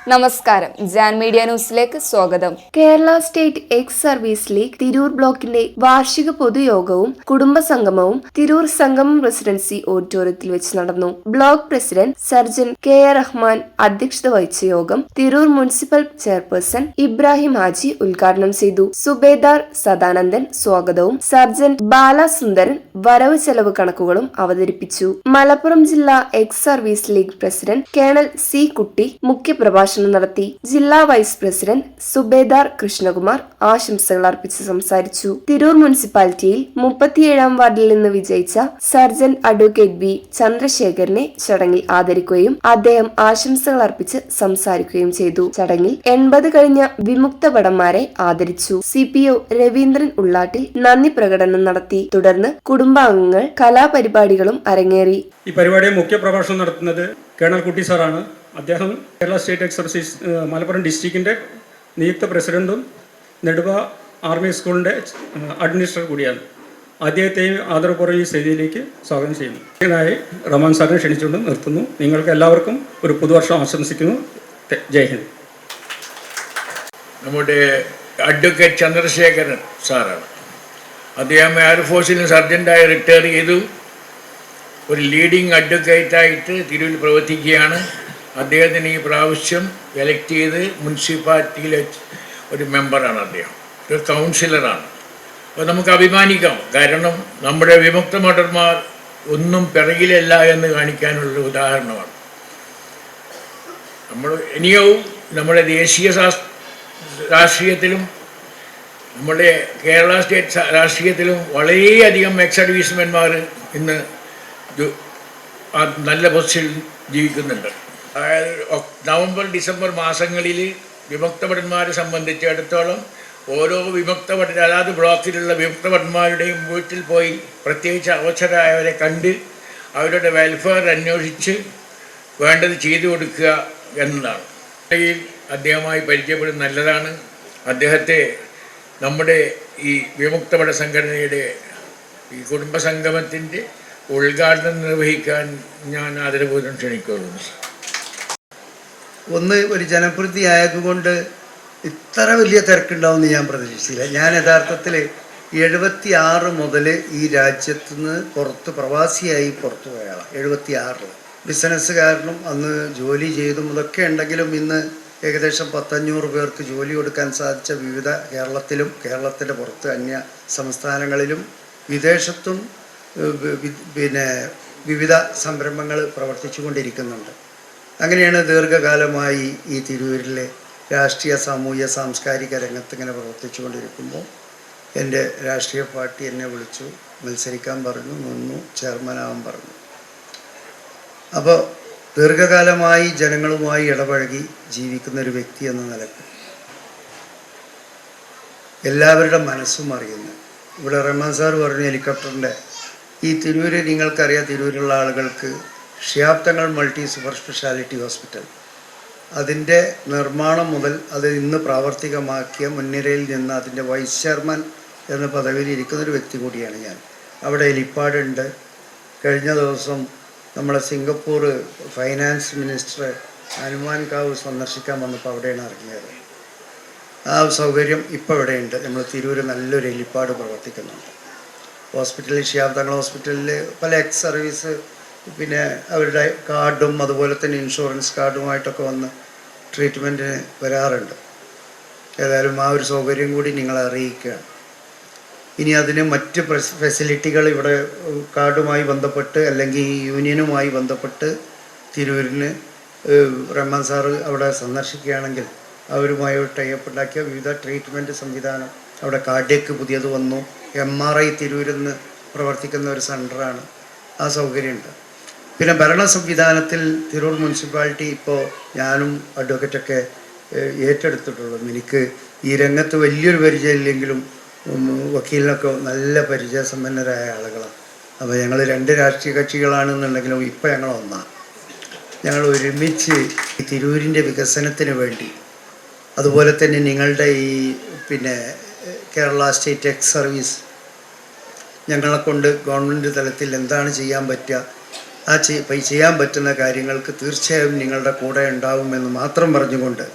നമസ്കാരം, ജാൻ മീഡിയ ന്യൂസിലേക്ക് സ്വാഗതം. Kerala state ex service league Tirur ബ്ലോക്കിന്റെ വാർഷിക പൊതുയോഗവും കുടുംബസംഗമവും തിരൂർ സംഗമം റെസിഡൻസി ഓഡിറ്റോറിയത്തിൽ വെച്ച് നടന്നു. Block president surgeon K.A.. Rahman അധ്യക്ഷത വഹിച്ച യോഗം തിരൂർ മുനിസിപ്പൽ ചെയർപേഴ്സൺ ഇബ്രാഹിം ഹാജി ഉദ്ഘാടനം ചെയ്തു. സുബേദാർ സദാനന്ദൻ സ്വാഗതവും സർജൻ ബാലസുന്ദരൻ വരവ് ചെലവ് കണക്കുകളും അവതരിപ്പിച്ചു. മലപ്പുറം ജില്ലാ ex service league president colonel C കുട്ടി മുഖ്യപ്രഭാഷണം നടത്തി. ജില്ലാ വൈസ് പ്രസിഡന്റ് സുബേദാർ കൃഷ്ണകുമാർ ആശംസകൾ അർപ്പിച്ച് സംസാരിച്ചു. തിരൂർ മുനിസിപ്പാലിറ്റിയിൽ 37-ാം വാർഡിൽ നിന്ന് വിജയിച്ച സർജൻ അഡ്വക്കേറ്റ് ബി ചന്ദ്രശേഖരനെ ചടങ്ങിൽ ആദരിക്കുകയും അദ്ദേഹം ആശംസകൾ അർപ്പിച്ച് സംസാരിക്കുകയും ചെയ്തു. ചടങ്ങിൽ 80 കഴിഞ്ഞ വിമുക്ത ഭടന്മാരെ ആദരിച്ചു. CPO രവീന്ദ്രൻ ഉള്ളാട്ടിൽ നന്ദി പ്രകടനം നടത്തി. തുടർന്ന് കുടുംബാംഗങ്ങൾ കലാപരിപാടികളും അരങ്ങേറി. ഈ പരിപാടിയെ മുഖ്യ പ്രഭാഷണം നടത്തുന്നത് കേണൽ കുട്ടി സാറാണ്. അദ്ദേഹം Kerala state ex service Malappuram ഡിസ്ട്രിക്റ്റിൻ്റെ നിയുക്ത പ്രസിഡന്റും നെടുവ ആർമി സ്കൂളിൻ്റെ അഡ്മിനിസ്ട്രേറ്റർ കൂടിയാണ്. അദ്ദേഹത്തെയും ആദരപൂർവ്വം ഈ സ്ഥിതിയിലേക്ക് സ്വാഗതം ചെയ്യുന്നു. ഇതിനായി റഹ്മാൻ സാറിനെ ക്ഷണിച്ചുകൊണ്ട് നിർത്തുന്നു. നിങ്ങൾക്ക് എല്ലാവർക്കും ഒരു പുതുവർഷം ആശംസിക്കുന്നു. ജയ് ഹിന്ദ്. നമ്മുടെ അഡ്വക്കേറ്റ് ചന്ദ്രശേഖരൻ സാറാണ്. അദ്ദേഹം എയർഫോഴ്സിൽ സർജൻ്റായി റിട്ടയർ ചെയ്തു. ഒരു ലീഡിങ് അഡ്വക്കേറ്റായിട്ട് തിരൂരിൽ പ്രവർത്തിക്കുകയാണ്. അദ്ദേഹത്തിന് ഈ പ്രാവശ്യം എലക്ട് ചെയ്ത് മുനിസിപ്പാലിറ്റിയിലെ ഒരു മെമ്പറാണ്. അദ്ദേഹം ഒരു കൗൺസിലറാണ്. അപ്പോൾ നമുക്ക് അഭിമാനിക്കാം. കാരണം നമ്മുടെ വിമുക്ത ഭടന്മാർ ഒന്നും പിറകിലല്ല എന്ന് കാണിക്കാനുള്ള ഉദാഹരണമാണ്. നമ്മൾ ഇനിയും നമ്മുടെ ദേശീയ രാഷ്ട്രീയത്തിലും നമ്മുടെ കേരള സ്റ്റേറ്റ് രാഷ്ട്രീയത്തിലും വളരെയധികം എക്സ് സർവീസ്മെന്മാർ ഇന്ന് നല്ല പൊസിഷനിൽ ജീവിക്കുന്നുണ്ട്. അതായത് നവംബർ ഡിസംബർ മാസങ്ങളിൽ വിമുക്ത ഭടന്മാരെ സംബന്ധിച്ചിടത്തോളം ഓരോ വിമുക്ത ഭടൻ അതാത് ബ്ലോക്കിലുള്ള വിമുക്ത ഭടന്മാരുടെയും വീട്ടിൽ പോയി പ്രത്യേകിച്ച് അവസരമായവരെ കണ്ട് അവരുടെ വെൽഫെയർ അന്വേഷിച്ച് വേണ്ടത് ചെയ്തു കൊടുക്കുക എന്നതാണ്. അദ്ദേഹമായി പരിചയപ്പെടുന്നത് നല്ലതാണ്. അദ്ദേഹത്തെ നമ്മുടെ ഈ വിമുക്ത ഭട സംഘടനയുടെ ഈ കുടുംബസംഗമത്തിൻ്റെ ഉദ്ഘാടനം നിർവഹിക്കാൻ ഞാൻ ആദരപൂർവ്വം ക്ഷണിക്കുന്നു. ഒരു ജനപ്രതി ആയതുകൊണ്ട് ഇത്ര വലിയ തിരക്കുണ്ടാവുമെന്ന് ഞാൻ പ്രതീക്ഷിച്ചില്ല. ഞാൻ യഥാർത്ഥത്തിൽ 76 മുതൽ ഈ രാജ്യത്ത് നിന്ന് പ്രവാസിയായി പുറത്തു പോയാളാണ്. 76 ബിസിനസ് കാരണം അന്ന് ജോലി ചെയ്തും ഇതൊക്കെ ഉണ്ടെങ്കിലും ഇന്ന് ഏകദേശം 100-500 പേർക്ക് ജോലി കൊടുക്കാൻ സാധിച്ച വിവിധ കേരളത്തിലും കേരളത്തിൻ്റെ പുറത്ത് അന്യ സംസ്ഥാനങ്ങളിലും വിദേശത്തും വിവിധ സംരംഭങ്ങൾ പ്രവർത്തിച്ചു കൊണ്ടിരിക്കുന്നുണ്ട്. അങ്ങനെയാണ് ദീർഘകാലമായി ഈ തിരൂരിലെ രാഷ്ട്രീയ സാമൂഹ്യ സാംസ്കാരിക രംഗത്ത് ഇങ്ങനെ പ്രവർത്തിച്ചു കൊണ്ടിരിക്കുമ്പോൾ എൻ്റെ രാഷ്ട്രീയ പാർട്ടി എന്നെ വിളിച്ചു, മത്സരിക്കാൻ പറഞ്ഞു, നിന്നു, ചെയർമാനാവാൻ പറഞ്ഞു. അപ്പോൾ ദീർഘകാലമായി ജനങ്ങളുമായി ഇടപഴകി ജീവിക്കുന്നൊരു വ്യക്തി എന്ന നിലക്ക് എല്ലാവരുടെ മനസ്സും അറിയുന്നു. ഇവിടെ റഹ്മാൻ സാർ പറഞ്ഞു ഹെലികോപ്റ്ററിൻ്റെ ഈ തിരൂര് നിങ്ങൾക്കറിയാം, തിരൂരുള്ള ആളുകൾക്ക് Shihab Thangal multi super speciality hospital അതിൻ്റെ നിർമ്മാണം മുതൽ അത് ഇന്ന് പ്രാവർത്തികമാക്കിയ മുൻനിരയിൽ നിന്ന് അതിൻ്റെ വൈസ് ചെയർമാൻ എന്ന പദവിയിൽ ഇരിക്കുന്നൊരു വ്യക്തി കൂടിയാണ് ഞാൻ. അവിടെ ഹെലിപ്പാഡുണ്ട്. കഴിഞ്ഞ ദിവസം നമ്മളെ സിംഗപ്പൂർ ഫൈനാൻസ് മിനിസ്റ്റർ ഹനുമാൻ കാവ് സന്ദർശിക്കാൻ വന്നപ്പോൾ അവിടെയാണ് ഇറങ്ങിയത്. ആ സൗകര്യം ഇപ്പോൾ ഇവിടെയുണ്ട്. നമ്മൾ തിരൂര് നല്ലൊരു ഹെലിപ്പാഡ് പ്രവർത്തിക്കുന്നുണ്ട്. ഹോസ്പിറ്റലിൽ ഷിയാബ്തങ്ങൾ ഹോസ്പിറ്റലിൽ പല എക്സ് സർവീസ് അവരുടെ കാർഡും അതുപോലെ തന്നെ ഇൻഷുറൻസ് കാർഡുമായിട്ടൊക്കെ വന്ന് ട്രീറ്റ്മെൻറ്റിന് വരാറുണ്ട്. ഏതായാലും ആ ഒരു സൗകര്യം കൂടി നിങ്ങളെ അറിയിക്കുകയാണ്. ഇനി അതിന് മറ്റ് ഫെസിലിറ്റികൾ ഇവിടെ കാർഡുമായി ബന്ധപ്പെട്ട് അല്ലെങ്കിൽ യൂണിയനുമായി ബന്ധപ്പെട്ട് തിരൂരിന് റഹ്മാൻ സാറ് അവിടെ സന്ദർശിക്കുകയാണെങ്കിൽ അവരുമായി ടൈപ്പ് ഉണ്ടാക്കിയ വിവിധ ട്രീറ്റ്മെൻറ്റ് സംവിധാനം അവിടെ കാർഡിയക്ക് പുതിയത് വന്നു. MRI തിരൂരിൽ നിന്ന് പ്രവർത്തിക്കുന്ന ഒരു സെൻ്ററാണ്. ആ സൗകര്യമുണ്ട്. പിന്നെ ഭരണ സംവിധാനത്തിൽ തിരൂർ മുനിസിപ്പാലിറ്റി ഇപ്പോൾ ഞാനും അഡ്വക്കറ്റൊക്കെ ഏറ്റെടുത്തിട്ടുള്ളൂ. എനിക്ക് ഈ രംഗത്ത് വലിയൊരു പരിചയമില്ലെങ്കിലും വക്കീലിനൊക്കെ നല്ല പരിചയസമ്പന്നരായ ആളുകളാണ്. അപ്പോൾ ഞങ്ങൾ 2 രാഷ്ട്രീയ കക്ഷികളാണെന്നുണ്ടെങ്കിലും ഇപ്പോൾ ഞങ്ങൾ ഒന്നാണ്. ഞങ്ങൾ ഒരുമിച്ച് ഈ തിരൂരിൻ്റെ വികസനത്തിന് വേണ്ടി അതുപോലെ തന്നെ നിങ്ങളുടെ ഈ കേരള സ്റ്റേറ്റ് എക്സ് സർവീസ് ഞങ്ങളെ കൊണ്ട് ഗവൺമെൻറ് തലത്തിൽ എന്താണ് ചെയ്യാൻ പറ്റുക ചെയ്യാൻ പറ്റുന്ന കാര്യങ്ങൾക്ക് തീർച്ചയായും നിങ്ങളുടെ കൂടെ ഉണ്ടാവുമെന്ന് മാത്രം പറഞ്ഞുകൊണ്ട്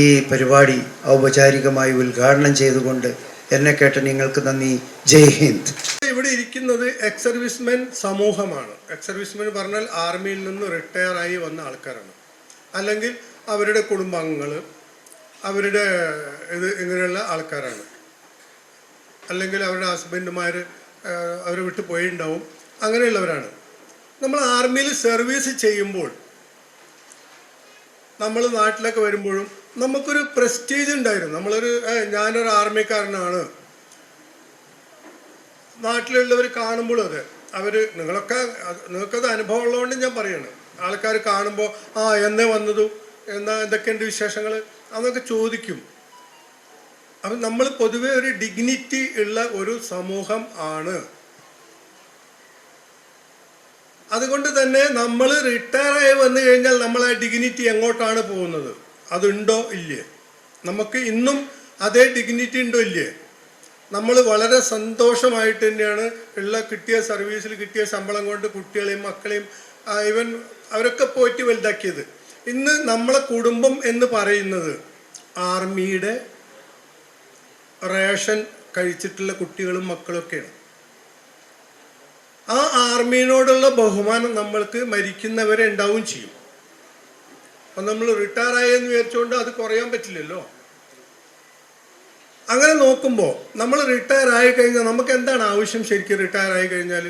ഈ പരിപാടി ഔപചാരികമായി ഉദ്ഘാടനം ചെയ്തുകൊണ്ട് എന്നെ കേട്ട നിങ്ങൾക്ക് നന്ദി. ജയ് ഹിന്ദ്. ഇവിടെ ഇരിക്കുന്നത് എക്സ് സർവീസ്മെൻ സമൂഹമാണ്. എക്സ് സർവീസ്മെൻ പറഞ്ഞാൽ ആർമിയിൽ നിന്ന് റിട്ടയർ ആയി വന്ന ആൾക്കാരാണ്, അല്ലെങ്കിൽ അവരുടെ കുടുംബാംഗങ്ങൾ, അവരുടെ ഇങ്ങനെയുള്ള ആൾക്കാരാണ്, അല്ലെങ്കിൽ അവരുടെ ഹസ്ബൻഡുമാർ അവരെ വിട്ട് പോയിട്ടുണ്ടാവും, അങ്ങനെയുള്ളവരാണ്. നമ്മൾ ആർമിയിൽ സർവീസ് ചെയ്യുമ്പോൾ, നമ്മൾ നാട്ടിലൊക്കെ വരുമ്പോഴും നമുക്കൊരു പ്രസ്റ്റീജ് ഉണ്ടായിരുന്നു. ഞാനൊരു ആർമിക്കാരനാണ്. നാട്ടിലുള്ളവർ കാണുമ്പോഴും അതെ, നിങ്ങൾക്കത് അനുഭവം ഉള്ളതുകൊണ്ട് ഞാൻ പറയാണ്. ആൾക്കാർ കാണുമ്പോൾ എന്നേ വന്നതു, എന്തൊക്കെയുണ്ട് വിശേഷങ്ങൾ അതൊക്കെ ചോദിക്കും. അപ്പം നമ്മൾ പൊതുവെ ഒരു ഡിഗ്നിറ്റി ഉള്ള ഒരു സമൂഹം ആണ്. അതുകൊണ്ട് തന്നെ നമ്മൾ റിട്ടയറായി വന്നു കഴിഞ്ഞാൽ നമ്മൾ ആ ഡിഗ്നിറ്റി എങ്ങോട്ടാണ് പോകുന്നത്? അതുണ്ടോ ഇല്ലേ? നമുക്ക് ഇന്നും അതേ ഡിഗ്നിറ്റി ഉണ്ടോ ഇല്ലേ? നമ്മൾ വളരെ സന്തോഷമായിട്ട് തന്നെയാണ് കിട്ടിയ സർവീസിൽ കിട്ടിയ ശമ്പളം കൊണ്ട് കുട്ടികളെയും മക്കളെയും ഈവൻ അവരൊക്കെ പോയിട്ട് വലുതാക്കിയത്. ഇന്ന് നമ്മളെ കുടുംബം എന്ന് പറയുന്നത് ആർമിയുടെ റേഷൻ കഴിച്ചിട്ടുള്ള കുട്ടികളും മക്കളൊക്കെയാണ്. ആ ആർമിയോടുള്ള ബഹുമാനം നമ്മൾക്ക് മരിക്കുന്നവരെ ഉണ്ടാവും ചെയ്യും. അപ്പം നമ്മൾ റിട്ടയർ ആയെന്ന് വിചാരിച്ചുകൊണ്ട് അത് കുറയാൻ പറ്റില്ലല്ലോ. അങ്ങനെ നോക്കുമ്പോൾ നമ്മൾ റിട്ടയർ ആയി കഴിഞ്ഞാൽ നമുക്ക് എന്താണ് ആവശ്യം? ശരിക്കും റിട്ടയർ ആയി കഴിഞ്ഞാൽ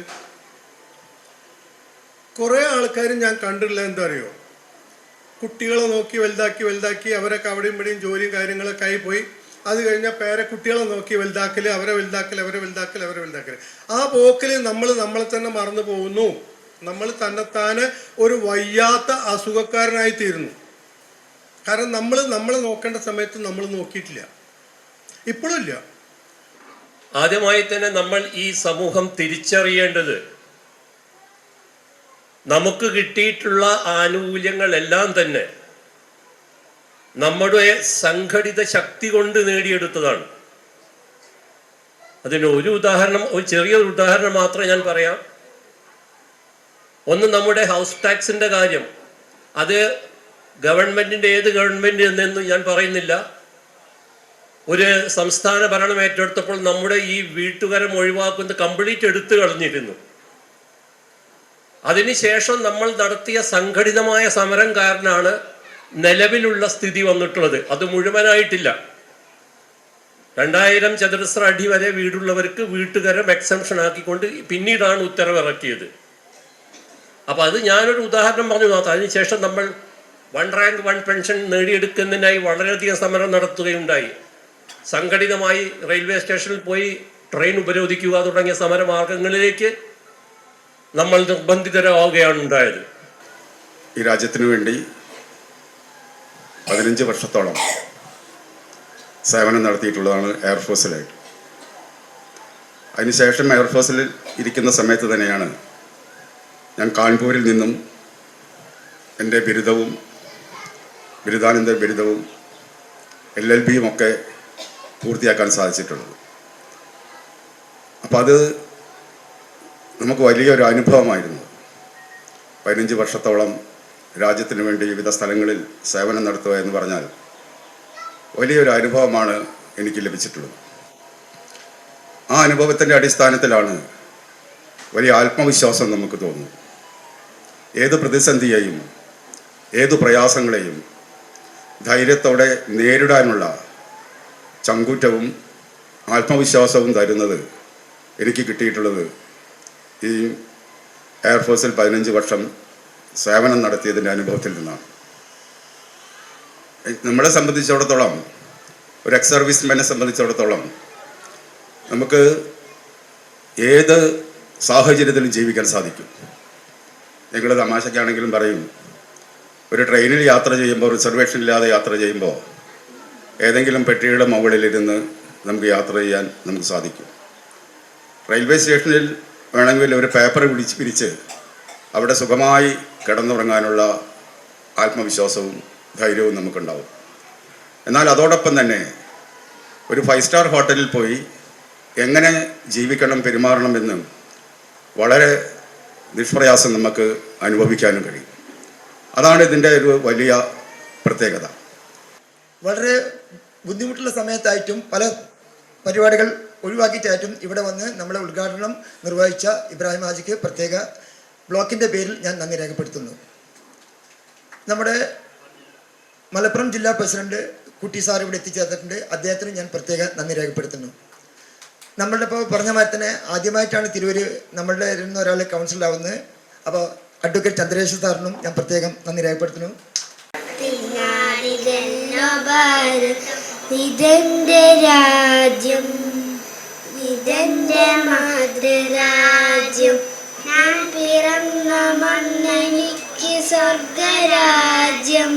കുറേ ആൾക്കാർ ഞാൻ കണ്ടിട്ടില്ല, എന്താ അറിയോ, കുട്ടികളെ നോക്കി വലുതാക്കി അവരൊക്കെ അവിടെയും ഇവിടെയും ജോലിയും കാര്യങ്ങളൊക്കെ ആയി പോയി. അത് കഴിഞ്ഞാൽ കുട്ടികളെ നോക്കി അവരെ വലുതാക്കൽ. ആ പോക്കിൽ നമ്മളെ തന്നെ മറന്നു പോകുന്നു. നമ്മൾ തന്നെത്താനെ ഒരു വയ്യാത്ത അസുഖക്കാരനായി തീരുന്നു. കാരണം നമ്മളെ നോക്കേണ്ട സമയത്ത് നമ്മൾ നോക്കിയിട്ടില്ല, ഇപ്പോഴും ഇല്ല. ആദ്യമായി തന്നെ നമ്മൾ ഈ സമൂഹം തിരിച്ചറിയേണ്ടത്, നമുക്ക് കിട്ടിയിട്ടുള്ള ആനുകൂല്യങ്ങളെല്ലാം തന്നെ നമ്മുടെ സംഘടിത ശക്തി കൊണ്ട് നേടിയെടുത്തതാണ്. അതിന് ഒരു ചെറിയൊരു ഉദാഹരണം മാത്രമേ ഞാൻ പറയാം. ഒന്ന്, നമ്മുടെ ഹൗസ് ടാക്സിന്റെ കാര്യം. അത് ഗവൺമെന്റിന്റെ ഏത് ഗവൺമെന്റ് എന്നൊന്നും ഞാൻ പറയുന്നില്ല. ഒരു സംസ്ഥാന ഭരണം ഏറ്റെടുത്തപ്പോൾ നമ്മുടെ ഈ വീട്ടുകരം ഒഴിവാക്കുന്നത് കംപ്ലീറ്റ് എടുത്തു കളഞ്ഞിരുന്നു. അതിനുശേഷം നമ്മൾ നടത്തിയ സംഘടിതമായ സമരം കാരണമാണ് നിലവിലുള്ള സ്ഥിതി വന്നിട്ടുള്ളത്. അത് മുഴുവനായിട്ടില്ല. 2000 ചതുരശ്ര അടി വരെ വീടുള്ളവർക്ക് വീട്ടുകരം എക്സംഷൻ ആക്കിക്കൊണ്ട് പിന്നീടാണ് ഉത്തരവിറക്കിയത്. അപ്പം അത് ഞാനൊരു ഉദാഹരണം പറഞ്ഞു മാത്രം. അതിനുശേഷം നമ്മൾ 1 റാങ്ക് 1 പെൻഷൻ നേടിയെടുക്കുന്നതിനായി വളരെയധികം സമരം നടത്തുകയുണ്ടായി. സംഘടിതമായി റെയിൽവേ സ്റ്റേഷനിൽ പോയി ട്രെയിൻ ഉപരോധിക്കുക തുടങ്ങിയ സമരമാർഗങ്ങളിലേക്ക് നമ്മൾ നിർബന്ധിതരാവുകയാണ് ഉണ്ടായത്. ഈ രാജ്യത്തിനു വേണ്ടി 15 വർഷത്തോളം സേവനം നടത്തിയിട്ടുള്ളതാണ് എയർഫോഴ്സിലായിട്ട്. അതിനുശേഷം എയർഫോഴ്സിൽ ഇരിക്കുന്ന സമയത്ത് തന്നെയാണ് ഞാൻ കാൺപൂരിൽ നിന്നും എൻ്റെ ബിരുദാനന്തര ബിരുദവും LLBയും ഒക്കെ പൂർത്തിയാക്കാൻ സാധിച്ചിട്ടുള്ളത്. അപ്പോൾ അത് നമുക്ക് വലിയൊരു അനുഭവമായിരുന്നു. 15 വർഷത്തോളം രാജ്യത്തിന് വേണ്ടി വിവിധ സ്ഥലങ്ങളിൽ സേവനം നടത്തുക എന്ന് പറഞ്ഞാൽ വലിയൊരു അനുഭവമാണ് എനിക്ക് ലഭിച്ചിട്ടുള്ളത്. ആ അനുഭവത്തിൻ്റെ അടിസ്ഥാനത്തിലാണ് വലിയ ആത്മവിശ്വാസം നമുക്ക് തോന്നുന്നത്. ഏത് പ്രതിസന്ധിയെയും ഏതു പ്രയാസങ്ങളെയും ധൈര്യത്തോടെ നേരിടാനുള്ള ചങ്കൂറ്റവും ആത്മവിശ്വാസവും തരുന്നത് എനിക്ക് കിട്ടിയിട്ടുള്ളത് ഈ എയർഫോഴ്സിൽ 15 വർഷം സേവനം നടത്തിയതിൻ്റെ അനുഭവത്തിൽ നിന്നാണ്. നമ്മളെ സംബന്ധിച്ചിടത്തോളം, ഒരു എക്സ് സർവീസ്മാനെ സംബന്ധിച്ചിടത്തോളം, നമുക്ക് ഏത് സാഹചര്യത്തിലും ജീവിക്കാൻ സാധിക്കും. ഞങ്ങൾ തമാശയ്ക്കാണെങ്കിലും പറയും, ഒരു ട്രെയിനിൽ യാത്ര ചെയ്യുമ്പോൾ, റിസർവേഷൻ ഇല്ലാതെ യാത്ര ചെയ്യുമ്പോൾ ഏതെങ്കിലും പെട്ടിയുടെ മുകളിലിരുന്ന് നമുക്ക് യാത്ര ചെയ്യാൻ നമുക്ക് സാധിക്കും. റെയിൽവേ സ്റ്റേഷനിൽ വേണമെങ്കിൽ ഒരു പേപ്പർ പിരിച്ച് അവിടെ സുഖമായി കിടന്നുറങ്ങാനുള്ള ആത്മവിശ്വാസവും ധൈര്യവും നമുക്കുണ്ടാവും. എന്നാൽ അതോടൊപ്പം തന്നെ ഒരു 5 സ്റ്റാർ ഹോട്ടലിൽ പോയി എങ്ങനെ ജീവിക്കണം, പെരുമാറണമെന്ന് വളരെ നിഷ്പ്രയാസം നമുക്ക് അനുഭവിക്കാനും കഴിയും. അതാണ് ഇതിൻ്റെ ഒരു വലിയ പ്രത്യേകത. വളരെ ബുദ്ധിമുട്ടുള്ള സമയത്തായിട്ടും പല പരിപാടികൾ ഒഴിവാക്കിയിട്ടായിട്ടും ഇവിടെ വന്ന് നമ്മളെ ഉദ്ഘാടനം നിർവഹിച്ച ഇബ്രാഹിം ഹാജിക്ക് പ്രത്യേക ബ്ലോക്കിൻ്റെ പേരിൽ ഞാൻ നന്ദി രേഖപ്പെടുത്തുന്നു. നമ്മുടെ മലപ്പുറം ജില്ലാ പ്രസിഡന്റ് കുട്ടി സാർ ഇവിടെ എത്തിച്ചേർന്നിട്ടുണ്ട്. അദ്ദേഹത്തിന് ഞാൻ പ്രത്യേക നന്ദി രേഖപ്പെടുത്തുന്നു. നമ്മളുടെ ഇപ്പോൾ പറഞ്ഞ മാതിരി തന്നെ ആദ്യമായിട്ടാണ് തിരൂർ നമ്മളുടെ ഇരുന്ന ഒരാൾ കൗൺസിലറാവുന്നത്. അപ്പോൾ അഡ്വക്കേറ്റ് ചന്ദ്രേശ്വർ സാറിനും ഞാൻ പ്രത്യേകം നന്ദി രേഖപ്പെടുത്തുന്നു. ഇതെന്റെ രാജ്യം, ഇതെന്റെ മാതൃരാജ്യം, ഞാൻ പിറന്ന മണ്ണെനിക്ക് സ്വർഗരാജ്യം.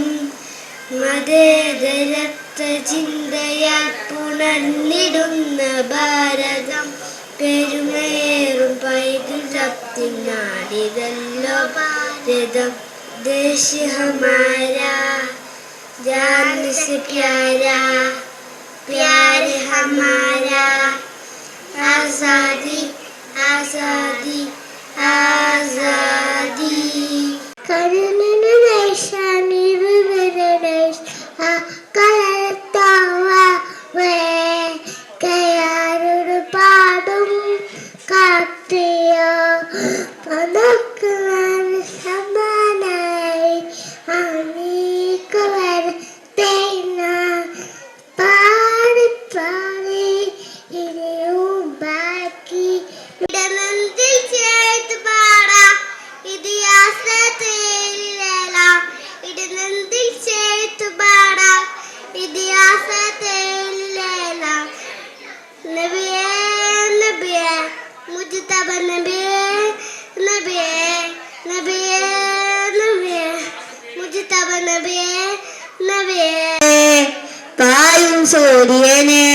മതേതരത്വ ചിന്തയാൽ പുണർന്നിടുന്ന ഭാരതം, പെരുമേറും പൈതൃകത്തിനാടിതല്ലോ ഭാരതം. ദേശ് ഹമാരാ जान से प्यारा, प्यार हमारा, आजादी आजादी आजादी. കരുണിന് ദേശാനിരുവരദേശ കലത്താവേ കയാറൊരു പാടും കാട്ടിയ പതക്കാൻ സമാനായി അനേകവർ തേന പാടി പാടി ഇനിയും ബാക്കി ഇടനന്തിൽ ചേർത്ത് പാടാം ഇതിഹാസത്തേലിലേലാം. ഇടനന്തിൽ ചേർത്ത് പാടാം ഇതിഹാസത്തേലിലേലാം. നബിയേ നബിയേ മുജ്തബ നബിയേ നബിയേ നബിയേ നബിയേ മുജ്തബ നബിയേ നബിയേ. പായും സൂര്യനെ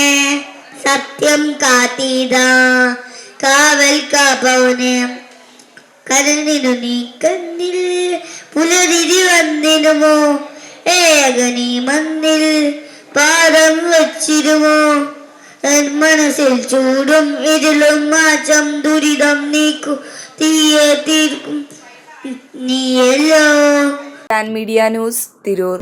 സത്യം കാത്തീത കാവൽ കാപ്പവനെ കരണിനു നീക്കന്നിൽ പുലരിതി വന്നിടുമോ ഏകനീ മന്നിൽ പാദം വച്ചിരുമോ മനസ്സിൽ ചൂടും ഇരുളും മാറ്റം ദുരിതം നീക്കൂ തീയെ തീർക്കും നീയല്ലോ. Media news Tirur.